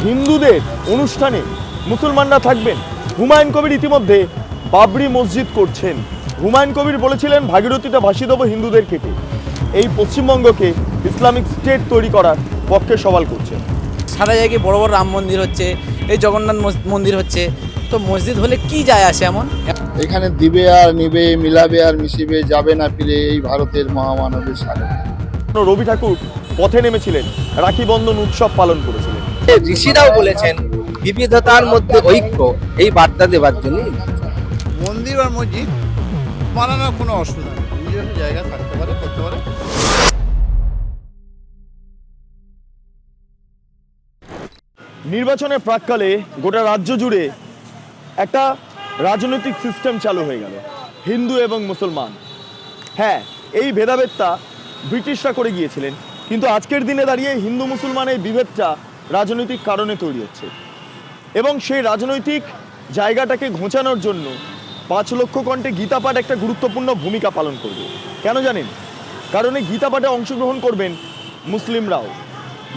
হিন্দুদের অনুষ্ঠানে মুসলমানরা থাকবেন। হুমায়ুন কবির ইতিমধ্যে বাবরি মসজিদ করছেন। হুমায়ুন কবির বলেছিলেন ভাগীরথীতে ভাসিয়ে দেবো হিন্দুদের কেটে। এই পশ্চিমবঙ্গকে ইসলামিক স্টেট তৈরি করার পক্ষে সওয়াল করছেন। সারা জায়গায় বড় বড় রাম মন্দির হচ্ছে, এই জগন্নাথ মন্দির হচ্ছে, তো মসজিদ হলে কি যায় আসে এমন? এখানে দিবে আর নিবে, মিলাবে আর মিশিবে, যাবে না ফিরে এই ভারতের মহামানবের সাগরে। রবি ঠাকুর পথে নেমেছিলেন, রাখি বন্ধন উৎসব পালন করেছিলেন। ঋষিরাও বলেছেন বিবিধতার মধ্যে ঐক্য, এই বার্তা দেওয়ার জন্য। মন্দির আর মসজিদ বানানোর কোনো অসুবিধা নেই, নিজস্ব জায়গা থাকতে পারে, করতে পারে। নির্বাচনের প্রাক্কালে গোটা রাজ্য জুড়ে একটা রাজনৈতিক সিস্টেম চালু হয়ে গেল, হিন্দু এবং মুসলমান। হ্যাঁ, এই ভেদাভেদটা ব্রিটিশরা করে গিয়েছিলেন, কিন্তু আজকের দিনে দাঁড়িয়ে হিন্দু মুসলমান এই বিভেদটা রাজনৈতিক কারণে তৈরি হচ্ছে। এবং সেই রাজনৈতিক জায়গাটাকে ঘোচানোর জন্য 5 লক্ষ কণ্ঠে গীতা পাঠ একটা গুরুত্বপূর্ণ ভূমিকা পালন করবে। কেন জানেন? কারণ এই গীতা পাঠে অংশগ্রহণ করবেন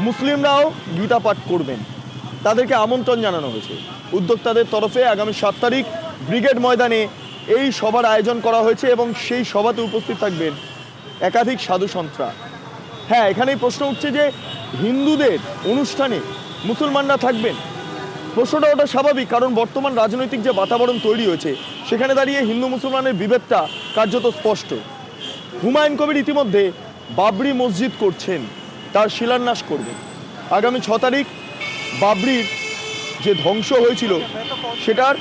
মুসলিমরাও গীতা পাঠ করবেন। তাদেরকে আমন্ত্রণ জানানো হয়েছে উদ্যোক্তাদের তরফে। আগামী 7 তারিখ ব্রিগেড ময়দানে এই সভার আয়োজন করা হয়েছে এবং সেই সভাতে উপস্থিত থাকবেন একাধিক সাধু সন্ত্রা। হ্যাঁ, এখানেই প্রশ্ন উঠছে যে হিন্দুদের অনুষ্ঠানে মুসলমানরা থাকবেন। প্রশ্নটা ওটা স্বাভাবিক, কারণ বর্তমান রাজনৈতিক যে বাতাবরণ তৈরি হয়েছে সেখানে দাঁড়িয়ে হিন্দু মুসলমানের বিভেদটা কার্যত স্পষ্ট। হুমায়ুন কবির ইতিমধ্যে বাবরি মসজিদ করছেন, তার শিলান্যাস করবেন। আগামী 6 তারিখ বাবরির যে ধ্বংস হয়েছিল সেটার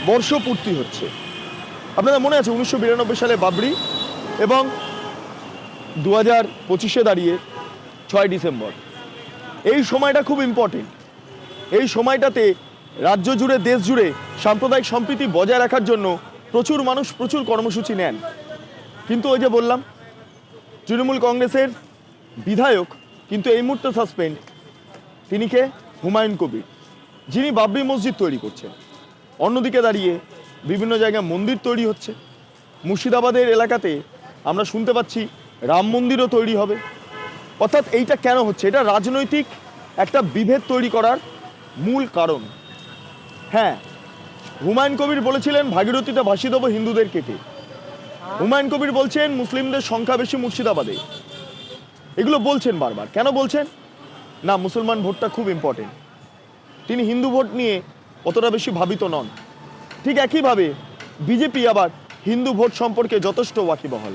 বর্ষপূর্তি হচ্ছে। আপনাদের মনে আছে 1992 সালে বাবরি, এবং 2025-এ দাঁড়িয়ে 6 ডিসেম্বর। এই সময়টা খুব ইম্পর্টেন্ট। এই সময়টাতে রাজ্য জুড়ে, দেশ জুড়ে সাম্প্রদায়িক সম্প্রীতি বজায় রাখার জন্য প্রচুর মানুষ প্রচুর কর্মসূচি নেন। কিন্তু ওই যে বললাম, তৃণমূল কংগ্রেসের বিধায়ক কিন্তু এই মুহূর্তে সাসপেন্ড। তিনি কে? হুমায়ুন কবির, যিনি বাবরি মসজিদ তৈরি করছেন। অন্যদিকে দাঁড়িয়ে বিভিন্ন জায়গায় মন্দির তৈরি হচ্ছে। মুর্শিদাবাদের এলাকাতে আমরা শুনতে পাচ্ছি রাম মন্দিরও তৈরি হবে। অর্থাৎ এইটা কেন হচ্ছে? এটা রাজনৈতিক একটা বিভেদ তৈরি করার মূল কারণ। হ্যাঁ, হুমায়ুন কবির বলেছিলেন ভাগীরথীতে ভাসিয়ে দেবো হিন্দুদের কেটে। হুমায়ুন কবির বলছেন মুসলিমদের সংখ্যা বেশি মুর্শিদাবাদে। এগুলো বলছেন বারবার। কেন বলছেন? না, মুসলমান ভোটটা খুব ইম্পর্টেন্ট। তিনি হিন্দু ভোট নিয়ে অতটা বেশি ভাবিত নন। ঠিক একইভাবে বিজেপি আবার হিন্দু ভোট সম্পর্কে যথেষ্ট ওয়াকিবহাল।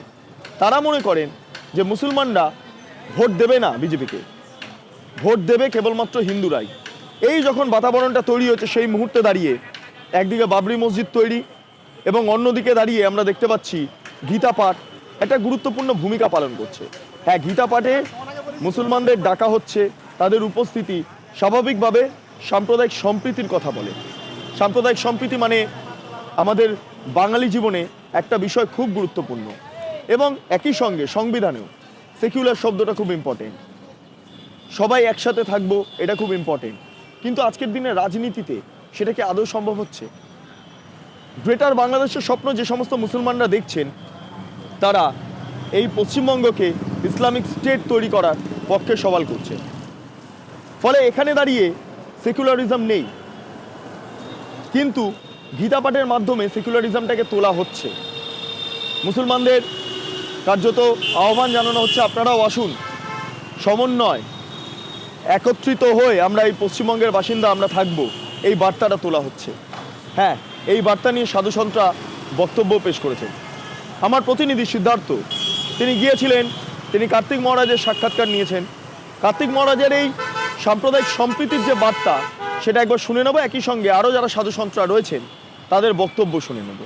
তারা মনে করেন যে মুসলমানরা ভোট দেবে না বিজেপিকে, ভোট দেবে কেবলমাত্র হিন্দুরাই। এই যখন বাতাবরণটা তৈরি হচ্ছে, সেই মুহূর্তে দাঁড়িয়ে একদিকে বাবরি মসজিদ তৈরি এবং অন্যদিকে দাঁড়িয়ে আমরা দেখতে পাচ্ছি গীতা পাঠ একটা গুরুত্বপূর্ণ ভূমিকা পালন করছে। হ্যাঁ, গীতা পাঠে মুসলমানদের ডাকা হচ্ছে, তাদের উপস্থিতি স্বাভাবিকভাবে সাম্প্রদায়িক সম্প্রীতির কথা বলে। সাম্প্রদায়িক সম্প্রীতি মানে আমাদের বাঙালি জীবনে একটা বিষয় খুব গুরুত্বপূর্ণ, এবং একই সঙ্গে সংবিধানেও সেকুলার শব্দটা খুব ইম্পর্টেন্ট। সবাই একসাথে থাকবো, এটা খুব ইম্পর্টেন্ট। কিন্তু আজকের দিনে রাজনীতিতে সেটা কি আদৌ সম্ভব হচ্ছে? গ্রেটার বাংলাদেশের স্বপ্ন যে সমস্ত মুসলমানরা দেখছেন, তারা এই পশ্চিমবঙ্গকে ইসলামিক স্টেট তৈরি করার পক্ষে সওয়াল করছে। ফলে এখানে দাঁড়িয়ে সেকুলারিজম নেই, কিন্তু গীতা পাঠের মাধ্যমে সেকুলারিজমটাকে তোলা হচ্ছে। মুসলমানদের কার্যত আহ্বান জানানো হচ্ছে, আপনারাও আসুন, সমন্বয় একত্রিত হয়ে আমরা এই পশ্চিমবঙ্গের বাসিন্দা, আমরা থাকবো, এই বার্তাটা তোলা হচ্ছে। হ্যাঁ, এই বার্তা নিয়ে সাধুসন্ত্রা বক্তব্য পেশ করেছেন। আমার প্রতিনিধি সিদ্ধার্থ, তিনি গিয়েছিলেন, তিনি কার্তিক মহারাজের সাক্ষাৎকার নিয়েছেন। কার্তিক মহারাজের এই সাম্প্রদায়িক সম্প্রীতির যে বার্তা, সেটা একবার শুনে নেব। একই সঙ্গে আরও যারা সাধুসন্ত্রা রয়েছেন তাদের বক্তব্য শুনে নেব।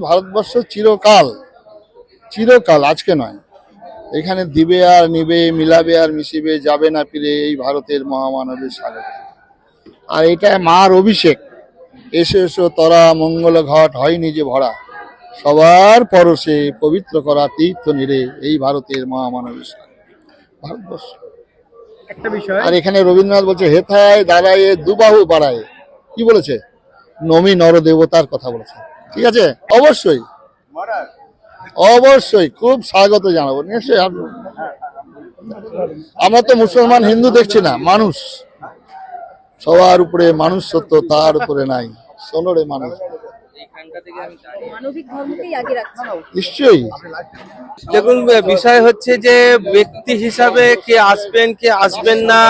ভারতবর্ষ চিরকাল, আজকে নয়, এখানে দিবে আর নিবে, মিলাবে আর মিশিবে, যাবে না ফিরে এই ভারতের মহামানবের সাগরে। আর এটা মার অভিষেক। এসো এসো তরা মঙ্গল ঘট হয়নি যে ভরা, সবার পরশে পবিত্র করা তীর্থ নিরে এই ভারতের মহামানবের সাগরে। ভারতবর্ষ একটা বিষয়। আর এখানে রবীন্দ্রনাথ বলছে, হেথায় দাঁড়ায় দুবাহু বাড়ায়, কি বলেছে? নমি নর দেবতার কথা বলেছে। ঠিক আছে, অবশ্যই অবশ্যই খুব স্বাগত জানাবো। নিশ্চয়ই আমরা তো মুসলমান হিন্দু দেখছি না, মানুষ সবার উপরে মানুষ সত্য, তার উপরে নাই। শোনো রে মানুষ, মানবিক ধর্মকেই আগে রাখছে। নিশ্চয়ই। দেখুন, বিষয় হচ্ছে যে ব্যক্তি হিসাবে কে আসবেন কে আসবেন না,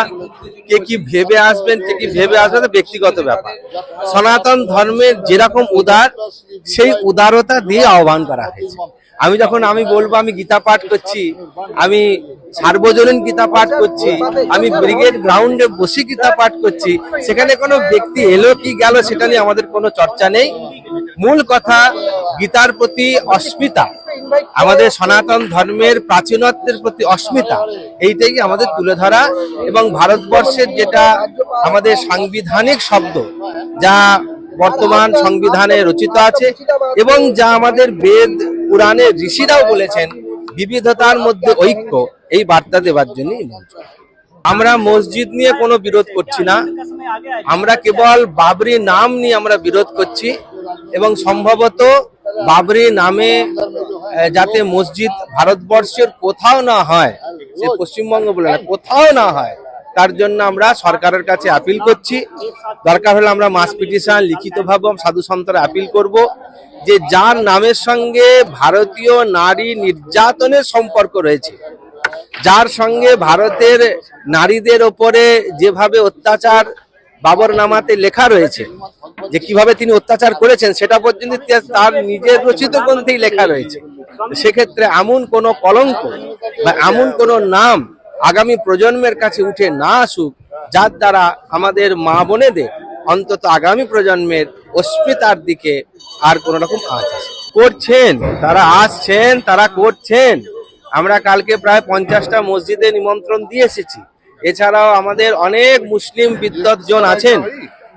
কে কি ভেবে আসবেন কে কি ভেবে আসবেন, ব্যক্তিগত ব্যাপার। সনাতন ধর্মের যেরকম উদার, সেই উদারতা দিয়ে আহ্বান করা হয়েছে। আমি বলবো আমি গীতা পাঠ করছি, আমি সার্বজনীন গীতা পাঠ করছি, আমি ব্রিগেড গ্রাউন্ডে বসে গীতা পাঠ করছি, সেখানে কোনো ব্যক্তি এলো কি গেল সেটা নিয়ে আমাদের কোনো চর্চা নেই। মূল কথা গীতার প্রতি অস্মিতা, আমাদের সনাতন ধর্মের প্রাচীনত্বের প্রতি অস্মিতা, এইটাই আমাদের তুলে ধরা। এবং ভারতবর্ষের যেটা আমাদের সাংবিধানিক শব্দ, যা বর্তমান সংবিধানে রচিত আছে এবং যা আমাদের বেদ পুরাণের ঋষিরাও বলেছেন, বিবিধতার মধ্যে ঐক্য, এই বার্তা দেওয়ার জন্যই মঞ্চ। আমরা মসজিদ নিয়ে কোনো বিরোধ করছি না, আমরা কেবল বাবরি নাম নিয়ে আমরা বিরোধ করছি। এবং সম্ভবত বাবরি নামে যাতে মসজিদ ভারতবর্ষের কোথাও না হয়, সে পশ্চিমবঙ্গ বলে না, কোথাও না হয়, তার জন্য আমরা সরকারের কাছে আপিল করছি। দরকার হলে আমরা মাস পিটিশন লিখিতভাবে সাধু সন্তরা আপিল করব যে যার নামের সঙ্গে ভারতীয় নারী নির্যাতনের সম্পর্ক রয়েছে, যার সঙ্গে ভারতের নারীদের ওপরে যেভাবে অত্যাচার বাবর নামাতে লেখা রয়েছে, যে কিভাবে তিনি অত্যাচার করেছেন সেটা পর্যন্ত তার নিজের রচিত গ্রন্থেই লেখা রয়েছে। সেক্ষেত্রে এমন কোনো কলঙ্ক বা এমন কোনো নাম আগামী প্রজন্মের কাছে উঠে না আসুক, যার দ্বারা আমাদের মা বোনেদের অন্তত আগামী প্রজন্মের অস্মিতার দিকে আর কোনো রকম আঁচ আসে। করছেন তারা, আসছেন তারা, করছেন। আমরা কালকে প্রায় 50টা মসজিদে নিমন্ত্রণ দিয়ে এসেছি। এছাড়াও আমাদের অনেক মুসলিম বিদ্বৎজন আছেন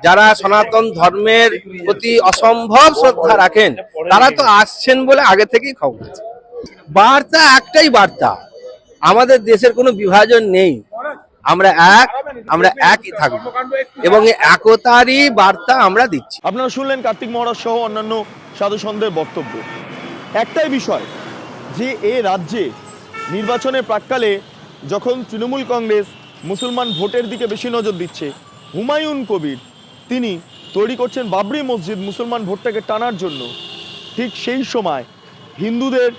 যারা সনাতন ধর্মের প্রতি অসম্ভব শ্রদ্ধা রাখেন, তারা তো আসছেন বলে আগে থেকেই খবর আছে। বার্তা একটাই বার্তা, আমাদের দেশের কোনো বিভাজন নেই, আমরা একই থাকবো এবং এই একতারই বার্তা আমরা দিচ্ছি। আপনারা শুনলেন কার্তিক মহারাজ সহ অন্যান্য সাধু সন্তের বক্তব্য। একটাই বিষয়, যে এ রাজ্যে নির্বাচনের প্রাক্কালে যখন তৃণমূল কংগ্রেস মুসলমান ভোটের দিকে বেশি নজর দিচ্ছে, হুমায়ুন কবির তিনি তৈরি করছেন বাবরি মসজিদ মুসলমান ভোটটাকে টানার জন্য, ঠিক সেই সময় হিন্দুদের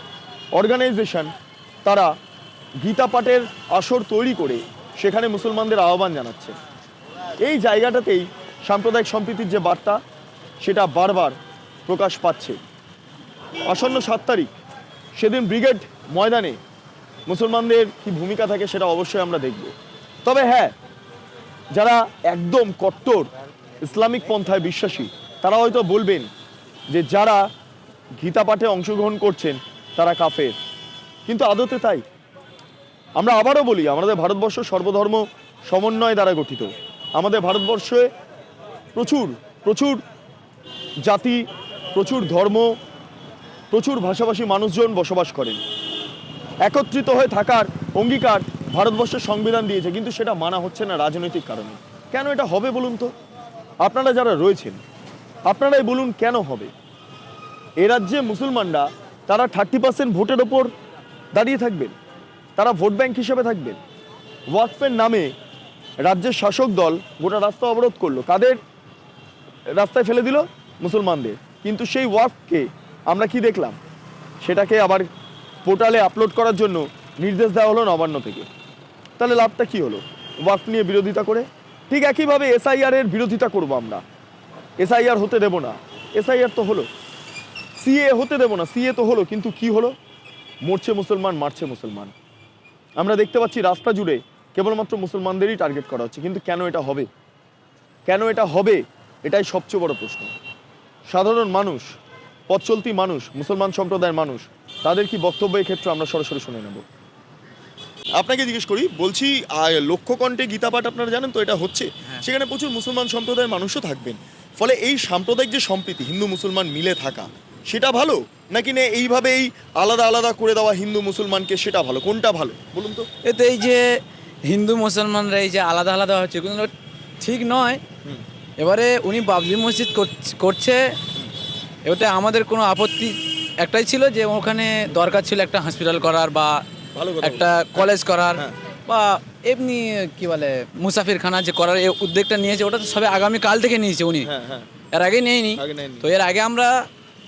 অর্গানাইজেশন তারা গীতা পাঠের আসর তৈরি করে সেখানে মুসলমানদের আহ্বান জানাচ্ছে। এই জায়গাটাতেই সাম্প্রদায়িক সম্প্রীতির যে বার্তা, সেটা বারবার প্রকাশ পাচ্ছে। আসন্ন 7 তারিখ সেদিন ব্রিগেড ময়দানে মুসলমানদের কি ভূমিকা থাকে সেটা অবশ্যই আমরা দেখব। তবে হ্যাঁ, যারা একদম কট্টর ইসলামিক পন্থায় বিশ্বাসী তারা হয়তো বলবেন যে যারা গীতা পাঠে অংশগ্রহণ করছেন তারা কাফের, কিন্তু আদতে তাই? আমরা আবারও বলি, আমাদের ভারতবর্ষ সর্বধর্ম সমন্বয় দ্বারা গঠিত। আমাদের ভারতবর্ষে প্রচুর প্রচুর জাতি, প্রচুর ধর্ম, প্রচুর ভাষাভাষী মানুষজন বসবাস করেন। একত্রিত হয়ে থাকার অঙ্গীকার ভারতবর্ষের সংবিধান দিয়েছে, কিন্তু সেটা মানা হচ্ছে না রাজনৈতিক কারণে। কেন এটা হবে বলুন তো? আপনারা যারা রয়েছেন আপনারাই বলুন কেন হবে? এ রাজ্যে মুসলমানরা তারা 30% ভোটের ওপর দাঁড়িয়ে থাকবেন, তারা ভোট ব্যাংক হিসেবে থাকবেন। ওয়াকফের নামে রাজ্যের শাসক দল গোটা রাস্তা অবরোধ করলো, কাদের রাস্তায় ফেলে দিল? মুসলমানদের। কিন্তু সেই ওয়াকফকে আমরা কি দেখলাম? সেটাকে আবার পোর্টালে আপলোড করার জন্য নির্দেশ দেওয়া হলো নবান্ন থেকে। তাহলে লাভটা কি হলো ওয়াকফ নিয়ে বিরোধিতা করে? ঠিক একইভাবে SIR এর বিরোধিতা করব আমরা। SIR হতে দেব না, SIR তো হলো। CA হতে দেব না, CA তো হলো, কিন্তু কি হলো? মরছে মুসলমান, মারছে মুসলমান। আমরা দেখতে পাচ্ছি রাস্তা জুড়ে কেবলমাত্র মুসলমানদেরই টার্গেট করা হচ্ছে। কিন্তু কেন এটা হবে? কেন এটা হবে? এটাই সবচেয়ে বড় প্রশ্ন। সাধারণ মানুষ, পথ চলতি মানুষ, মুসলমান সম্প্রদায়ের মানুষ, তাদের কি বক্তব্য এই ক্ষেত্রে আমরা সরাসরি শুনে নেব। আপনাকে জিজ্ঞেস করি, বলছি লক্ষ্যকণ্ঠে গীতা পাঠ আপনারা জানেন তো এটা হচ্ছে, সেখানে প্রচুর মুসলমান সম্প্রদায়ের মানুষও থাকবেন। ফলে এই সাম্প্রদায়িক যে সম্প্রীতি, হিন্দু মুসলমান মিলে থাকা, সেটা ভালো নাকি না এইভাবে এই আলাদা আলাদা করে দেওয়া হিন্দু মুসলমানকে, সেটা ভালো? কোনটা ভালো বলুন তো? এতে এই যে হিন্দু মুসলমানরা এই যে আলাদা আলাদা হচ্ছে, কিন্তু ঠিক নয়। এবারে উনি বাবরি মসজিদ করছে, ওটা আমাদের কোনো আপত্তি একটাই ছিল যে ওখানে দরকার ছিল একটা হসপিটাল করার বা একটা কলেজ করার বা এমনি কি বলে মুসাফিরখানা যে করার এই উদ্যোগটা নিয়েছে, ওটা তো সবে আগামী কাল থেকে নিয়েছে উনি, হ্যাঁ হ্যাঁ, এর আগে নেয়নি। আগে নেয়নি। তো এর আগে আমরা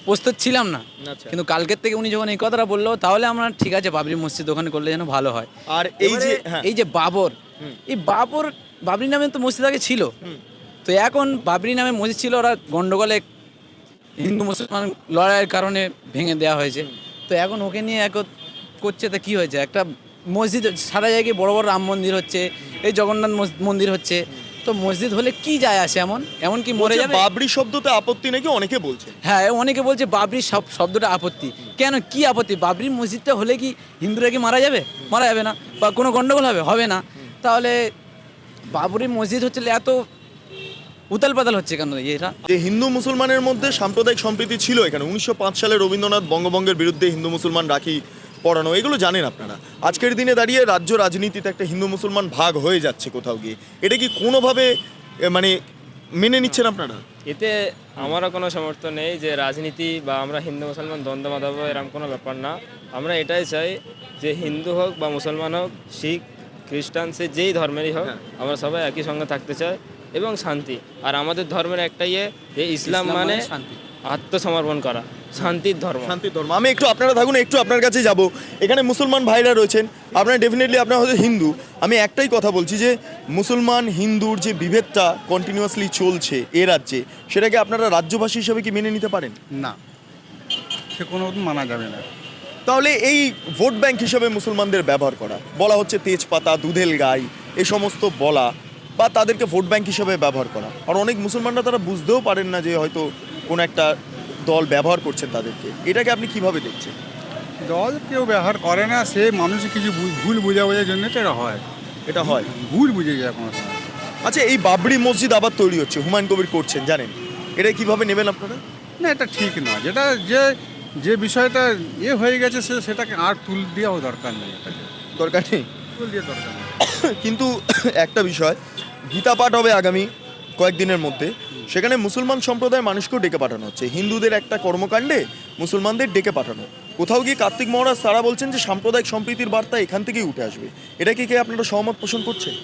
প্রস্তুত ছিলাম না, আচ্ছা। কিন্তু কালকের থেকে উনি যখন এই কথাটা বললো, তাহলে আমরা ঠিক আছে বাবরি মসজিদ ওখানে করলে যেন ভালো হয়। আর এই যে এবারে এই যে বাবর, এই বাবরি নামে তো মসজিদ আগে ছিল, তো এখন বাবরি নামে মসজিদ ছিল, ওরা গন্ডগোলে হিন্দু মুসলমান লড়াইয়ের কারণে ভেঙে দেওয়া হয়েছে। তো এখন ওকে নিয়ে করছে, তো কি হয়েছে, একটা মসজিদ সারা জায়গায় বড় বড় রাম মন্দির হচ্ছে, এই জগন্নাথ মন্দির হচ্ছে, তো মসজিদ হলে কি যায় আসে, এমন কি মরে বলছে যাবে? বাবরি শব্দতে আপত্তি নাকি অনেকে বলছে। হ্যাঁ, অনেকে বলছে বাবরি শব্দটা আপত্তি। কেন, কি আপত্তি? বাবরি মসজিদটা হলে কি হিন্দুরা কি মারা যাবে? মারা যাবে না। বা কোনো গন্ডগোল হবে না। তাহলে বাবরি মসজিদ হচ্ছে এত উতাল পাতাল হচ্ছে কেন এটা? যে হিন্দু মুসলমানের মধ্যে সাম্প্রদায়িক সম্প্রীতি ছিল এখানে 1905 সালে রবীন্দ্রনাথ বঙ্গভঙ্গের বিরুদ্ধে হিন্দু মুসলমান রাখি পড়ানো, এগুলো জানেন আপনারা। আজকের দিনে দাঁড়িয়ে রাজ্য রাজনীতিতে একটা হিন্দু মুসলমান ভাগ হয়ে যাচ্ছে কোথাও গিয়ে, এটা কি কোনোভাবে মানে মেনে নিচ্ছেন আপনারা? এতে আমারও কোনো সমর্থন নেই যে রাজনীতি বা আমরা হিন্দু মুসলমান দ্বন্দ্ব মাধাবো, এরকম কোনো ব্যাপার না। আমরা এটাই চাই যে হিন্দু হোক বা মুসলমান হোক, শিখ খ্রিস্টান, সে যেই ধর্মেরই হোক, আমরা সবাই একই সঙ্গে থাকতে চাই এবং শান্তি। আর আমাদের ধর্মের একটাই যে ইসলাম মানে শান্তি, আত্মসমর্পণ করা, শান্তির ধর্ম। শান্তির ধর্ম। আমি একটু, আপনারা থাকুন, একটু আপনার কাছে যাব। এখানে মুসলমান ভাইরা রয়েছেন, আপনারা ডেফিনেটলি আপনারা হয়তো হিন্দু। আমি একটাই কথা বলছি যে মুসলমান হিন্দুর যে বিভেদটা কন্টিনিউয়াসলি চলছে এ রাজ্যে, সেটাকে আপনারা রাজ্যবাসী হিসেবে কি মেনে নিতে পারেন? না, সে কোনো মানা যাবে না। তাহলে এই ভোট ব্যাংক হিসেবে মুসলমানদের ব্যবহার করা, বলা হচ্ছে তেজপাতা, দুধেল গাই, এই সমস্ত বলা, বা তাদেরকে ভোট ব্যাংক হিসেবে ব্যবহার করা। আর অনেক মুসলমানরা তারা বুঝতেও পারেন না যে হয়তো কোনো একটা দল ব্যবহার করছেন তাদেরকে। এটাকে আপনি কিভাবে দেখছেন? দল কেউ ব্যবহার করে না, সে মানুষের কিছু ভুল বোঝার জন্য তো এটা হয়, এটা হয়। ভুল বুঝে যায় কোনো সময়। আচ্ছা, এই বাবরি মসজিদ আবার তৈরি হচ্ছে, হুমায়ুন কবির করছেন, জানেন, এটা কিভাবে নেবেন আপনারা? না, এটা ঠিক নয়। যেটা যে বিষয়টা হয়ে গেছে সেটাকে আর তুল দেওয়াও দরকার নেই, এটাকে দরকার নেই, তুল দিয়ে দরকার নেই। কিন্তু একটা বিষয়, গীতা পাঠ হবে আগামী কয়েকদিনের মধ্যে, সেখানে মুসলমান সম্প্রদায়ের মানুষকেও ডেকে পাঠানো হচ্ছে। হিন্দুদের একটা কর্মকাণ্ডে মুসলমানদের ডেকে পাঠানো, কোথাও গিয়ে কার্তিক মহারাজ তারা বলছেন যে সাম্প্রদায়িক সম্প্রীতির বার্তা এখান থেকেই উঠে আসবে। এটা কি আপনারা সহমত পোষণ করছেন?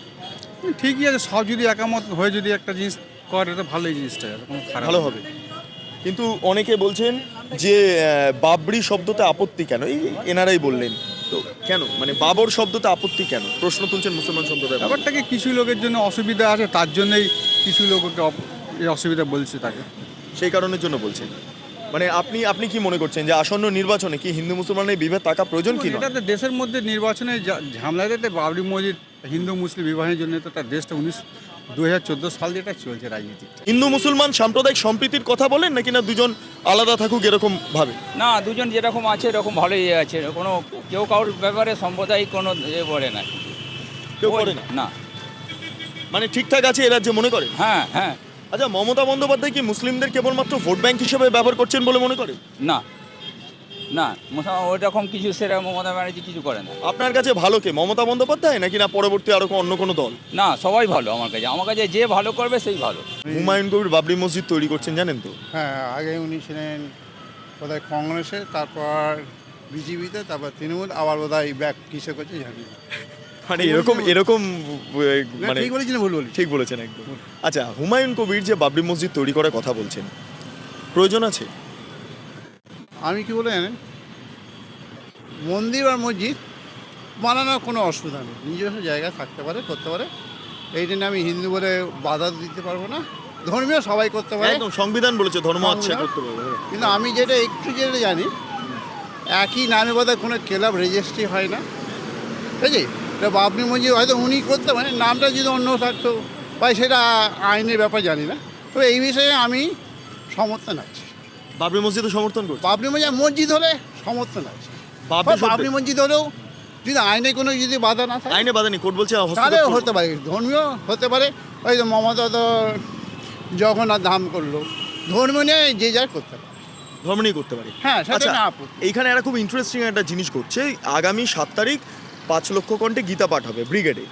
ঠিকই আছে, সব যদি একামত হয়ে যদি একটা জিনিস করে তো ভালোই, জিনিসটা কোনো খারাপ ভালো হবে। কিন্তু অনেকে বলছেন যে বাবরি শব্দতে আপত্তি কেন, এই এনারাই বললেন, তো কেন মানে বাবর শব্দতে আপত্তি কেন প্রশ্ন তুলছেন মুসলমান সম্প্রদায়? ব্যাপারটাকে কিছু লোকের জন্য অসুবিধা আছে, তার জন্যই কিছু লোককে এই অসুবিধা বলছে তাকে, সেই কারণের জন্য বলছেন। মানে আপনি কি মনে করছেন যে আসন্ন নির্বাচনে কি হিন্দু মুসলমানের বিভেদ থাকা প্রয়োজন কি না? এটা তো দেশের মধ্যে নির্বাচনে ঝামেলাতে বাবরি মসজিদ হিন্দু মুসলিম বিবাহের জন্য তো তার দেশটা 2014 সাল যেটা চলছে রাজনীতি। হিন্দু মুসলমান সাম্প্রদায়িক সম্প্রীতির কথা বলেন নাকি না দুজন আলাদা থাকুক এরকম ভাবে? না, দুজন যেরকম আছে এরকম ভালোই আছে, কোনো কেউ কারোর ব্যাপারে সাম্প্রদায়িক কোনো বলে না, কেউ করে না, না, মানে ঠিকঠাক আছে এরা যে মনে করে। হ্যাঁ হ্যাঁ। আচ্ছা, মমতা বন্দ্যোপাধ্যায় কি মুসলিমদের কেবলমাত্র ভোট ব্যাংক হিসেবে ব্যবহার করছেন বলে মনে করেন? না না, ওই রকম কিছু সেরকম মমতা ব্যানার্জি কিছু করে না। আপনার কাছে ভালো কে, মমতা বন্দ্যোপাধ্যায় নাকি না পরবর্তী আরো অন্য কোনো দল? না, সবাই ভালো আমার কাছে যে ভালো করবে সেই ভালো। হুমায়ুন কবির বাবরি মসজিদ তৈরি করছেন, জানেন তো? হ্যাঁ, আগে উনি ছিলেন বোধহয় কংগ্রেসে, তারপর বিজেপিতে, তারপর তৃণমূল, আবার বোধহয় ব্যাক কিসে করছে জানি না। মানে এরকম না, মানে ঠিক বলেছি না ভুল বলি? ঠিক বলেছেন একদম। আচ্ছা, হুমায়ুন কবির যে বাবরি মসজিদ তৈরি করার কথা বলছেন, প্রয়োজন আছে? আমি কি বলে জানেন, মন্দির আর মসজিদ বানানোর কোনো অসুবিধা নেই, নিজস্ব জায়গা থাকতে পারে, করতে পারে। এই জন্য আমি হিন্দু বলে বাধা দিতে পারবো না, ধর্মীয় সবাই করতে পারে। একদম, সংবিধান বলেছে ধর্ম আছে সংবিধান। করতে পারবে। কিন্তু আমি যেটা জানি, একই নামে বোধহয় কোনো ক্লাব রেজিস্ট্রি হয় না, ঠিক আছে? এটা বাবরি মসজিদ হয়তো উনি করতে পারেন, নামটা যদি অন্য থাকতো বা সেটা আইনের ব্যাপার জানি না, তো এই বিষয়ে আমি সমর্থন আছি। বাবরি মসজিদে সমর্থন করছে? বাবরি মসজিদ হলে সমর্থন আছে। বাবরি বাবরি মসজিদ হলেও যদি আইনে কোনো যদি বাধা না থাকে, আইনে বাধা নেই, কোর্ট বলছে তাহলে হস্তক্ষেপ করবে। হতে পারে, ধর্মীয় হতে পারে। ওই তো মমতা তো জগন্নাথ ধাম করলো, ধর্মীয় নিয়ে যে যা করতে পারে, ধর্ম নিয়ে করতে পারে। হ্যাঁ, সেটা আচ্ছা, না আপত্তি। এইখানে একটা খুব ইন্টারেস্টিং একটা জিনিস করছে, আগামী 7 তারিখ 5 লক্ষ কণ্ঠে গীতা পাঠ হবে ব্রিগেডে,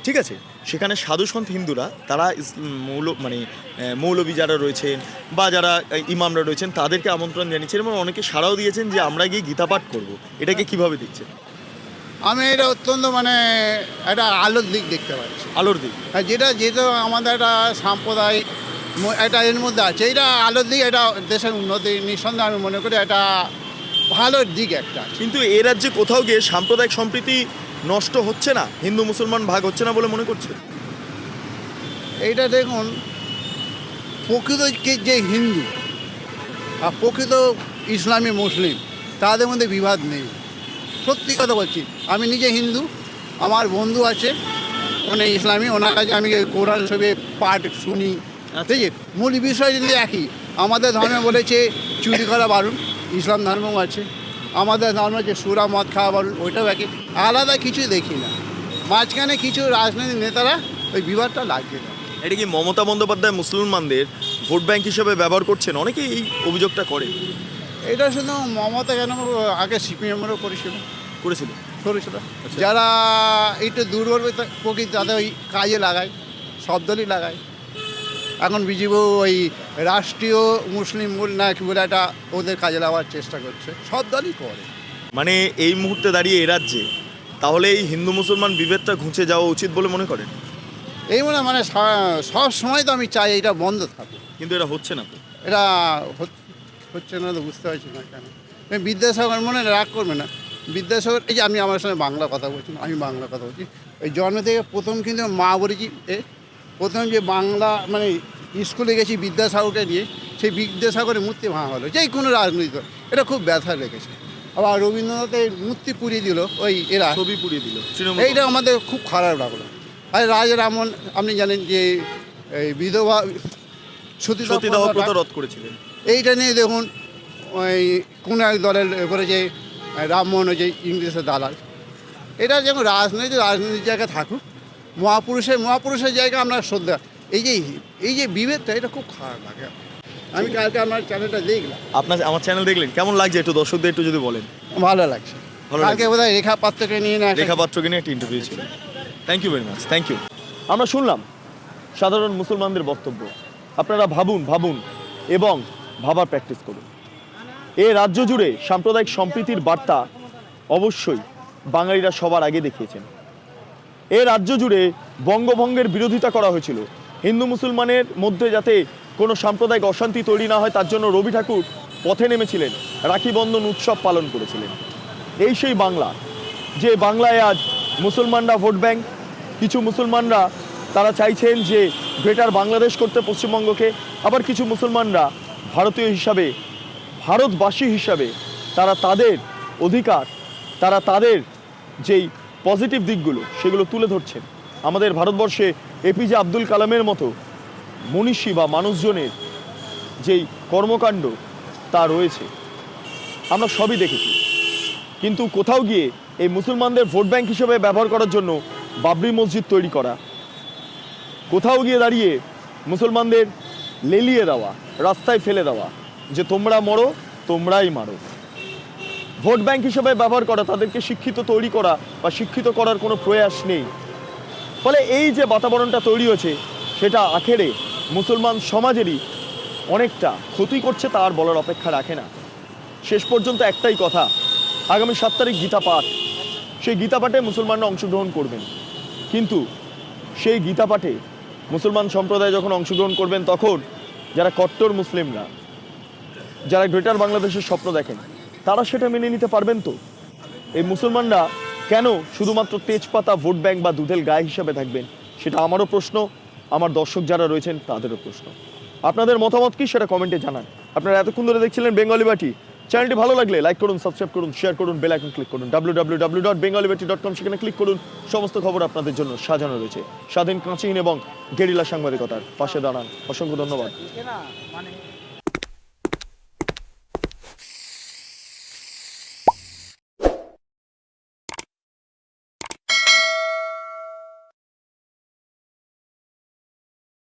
ঠিক আছে? সেখানে সাধু সন্ত হিন্দুরা তারা মৌলবী যারা রয়েছেন বা যারা ইমামরা রয়েছেন তাদেরকে আমন্ত্রণ জানিয়েছেন এবং অনেকে সাড়াও দিয়েছেন যে আমরা গিয়ে গীতা পাঠ করবো। এটাকে কিভাবে দেখছেন? আমি এটা অত্যন্ত মানে একটা আলোর দিক দেখতে পাচ্ছি। আলোর দিক। আর যেটা যেহেতু আমাদের একটা সাম্প্রদায়িক একটা এর মধ্যে আছে, এটা আলোর দিক, এটা দেশের উন্নতি নিঃসন্দেহে আমি মনে করি এটা ভালোর দিক একটা। কিন্তু এ রাজ্যে কোথাও গিয়ে সাম্প্রদায়িক সম্প্রীতি নষ্ট হচ্ছে না, হিন্দু মুসলমান ভাগ হচ্ছে না বলে মনে করছে? এইটা দেখুন, প্রকৃত যে হিন্দু আর প্রকৃত ইসলামী মুসলিম তাদের মধ্যে বিবাদ নেই। সত্যি কথা বলছি, আমি নিজে হিন্দু, আমার বন্ধু আছে মানে ইসলামী, ওনার কাছে আমি কোরআন শরীফের পাঠ শুনি। ঠিক আছে, মূল বিষয় কিন্তু একই। আমাদের ধর্মে বলেছে চুরি করা বারণ, ইসলাম ধর্মও আছে। আমাদের ধর্ম হচ্ছে সুরা মদ খাওয়া বারণ, ওইটাও একই। আলাদা কিছুই দেখি না। মাঝখানে কিছু রাজনৈতিক নেতারা ওই বিবাদটা লাগছে না। এটা কি মমতা বন্দ্যোপাধ্যায় মুসলমানদের ভোট ব্যাংক হিসেবে ব্যবহার করছেন? অনেকেই এই অভিযোগটা করে। এটা শুধু মমতা কেন, আগে সিপিএমেরও করেছিল। যারা একটু দুর্বল প্রকৃতি তাদের ওই কাজে লাগায়, সব দলই লাগায়। এখন বিজেপি ওই রাষ্ট্রীয় মুসলিম না কি বলে একটা ওদের কাজে লাগাবার চেষ্টা করছে, সব দলই করে। মানে এই মুহূর্তে দাঁড়িয়ে এ রাজ্যে তাহলে এই হিন্দু মুসলমান বিভেদটা ঘুচে যাওয়া উচিত বলে মনে করেন? এই মানে সব সময় তো আমি চাই এটা বন্ধ থাকে, কিন্তু এটা হচ্ছে না তো। এটা হচ্ছে না তো, বুঝতে পারছি না কেন। বিদ্যাসাগর মনে রাগ করবে না, বিদ্যাসাগর এই যে আমি আমার সঙ্গে বাংলা কথা বলছি, আমি বাংলা কথা বলছি। এই জন্ম থেকে প্রথম কিন্তু মা বলেছি, প্রথম যে বাংলা মানে স্কুলে গেছি বিদ্যাসাগরকে নিয়ে, সেই বিদ্যাসাগরের মূর্তি ভাঙা হলো, যেই কোনো রাজনৈতিক দল, এটা খুব ব্যথা লেগেছে। আবার রবীন্দ্রনাথের মূর্তি পুড়িয়ে দিল ওই এরা, ছবি পুড়িয়ে দিল, এইটা আমাদের খুব খারাপ লাগলো। আর রামন আপনি জানেন যে এই বিধবা সতীদাহ প্রথা রদ করেছিলেন, এইটা নিয়ে দেখুন ওই কোনো এক দলের করেছে রামমোহন যে ইংলিশের দালাল। এটা যেমন রাজনৈতিক জায়গায় থাকুক, মহাপুরুষের জায়গায় আমরা শ্রদ্ধা। এই যে বিভেদটা, এটা খুব খারাপ লাগে। আমি কালকে আমার চ্যানেলটা দেখলাম। আমার চ্যানেল দেখলেন, কেমন লাগছে একটু দর্শকদের একটু যদি বলেন? ভালো লাগছে। কালকে বোধ হয় রেখা পাত্রকে নিয়ে একটা ইন্টারভিউ ছিল। Thank you very much, thank you. আমরা শুনলাম সাধারণ মুসলমানদের বক্তব্য। আপনারা ভাবুন এবং ভাবার প্র্যাকটিস করুন। এ রাজ্য জুড়ে সাম্প্রদায়িক সম্প্রীতির বার্তা অবশ্যই বাঙালিরা সবার আগে দেখিয়েছেন। এ রাজ্য জুড়ে বঙ্গভঙ্গের বিরোধিতা করা হয়েছিল। হিন্দু মুসলমানের মধ্যে যাতে কোনো সাম্প্রদায়িক অশান্তি তৈরি না হয় তার জন্য রবি ঠাকুর পথে নেমেছিলেন, রাখি বন্ধন উৎসব পালন করেছিলেন। এই সেই বাংলা, যে বাংলায় আজ মুসলমানরা ভোট ব্যাংক। কিছু মুসলমানরা তারা চাইছেন যে গ্রেটার বাংলাদেশ করতে পশ্চিমবঙ্গকে, আবার কিছু মুসলমানরা ভারতীয় হিসাবে, ভারতবাসী হিসাবে তারা তাদের অধিকার, তারা তাদের যেই পজিটিভ দিকগুলো সেগুলো তুলে ধরছেন। আমাদের ভারতবর্ষে এপিজে আব্দুল কালামের মতো মনীষী বা মানুষজনের যেই কর্মকাণ্ড তা রয়েছে, আমরা সবই দেখেছি। কিন্তু কোথাও গিয়ে এই মুসলমানদের ভোট ব্যাংক হিসেবে ব্যবহার করার জন্য বাবরি মসজিদ তৈরি করা, কোথাও গিয়ে দাঁড়িয়ে মুসলমানদের লেলিয়ে দেওয়া, রাস্তায় ফেলে দেওয়া যে তোমরা মরো, তোমরাই মারো, ভোট ব্যাংক হিসেবে ব্যবহার করা, তাদেরকে শিক্ষিত তৈরি করা বা শিক্ষিত করার কোনো প্রয়াস নেই। ফলে এই যে বাতাবরণটা তৈরি হয়েছে সেটা আখেরে মুসলমান সমাজেরই অনেকটা ক্ষতি করছে, তা আর বলার অপেক্ষা রাখে না। শেষ পর্যন্ত একটাই কথা, আগামী 7 তারিখ গীতা পাঠ, সেই গীতা পাঠে মুসলমানরা অংশগ্রহণ করবেন। কিন্তু সেই গীতা পাঠে মুসলমান সম্প্রদায় যখন অংশগ্রহণ করবেন, তখন যারা কট্টর মুসলিমরা, যারা গ্রেটার বাংলাদেশের স্বপ্ন দেখেন, তারা সেটা মেনে নিতে পারবেন তো? এই মুসলমানরা কেন শুধুমাত্র তেজপাতা ভোট ব্যাংক বা দুধের গায়ে হিসাবে থাকবেন? সেটা আমারও প্রশ্ন, আমার দর্শক যারা রয়েছেন তাদেরও প্রশ্ন। আপনাদের মতামত কি সেটা কমেন্টে জানান। আপনারা এতক্ষণ ধরে দেখছিলেন বেঙ্গলি বাটি। চ্যানেলটি ভালো লাগলে লাইক করুন, সাবস্ক্রাইব করুন, শেয়ার করুন, বেল আইকন ক্লিক করুন। www.bengalibati.com, সেখানে ক্লিক করুন। সমস্ত খবর আপনাদের জন্য সাজানো রয়েছে। স্বাধীন, কাঁচিহীন এবং গেরিলা সাংবাদিকতার পাশে দাঁড়ান। অসংখ্য ধন্যবাদ।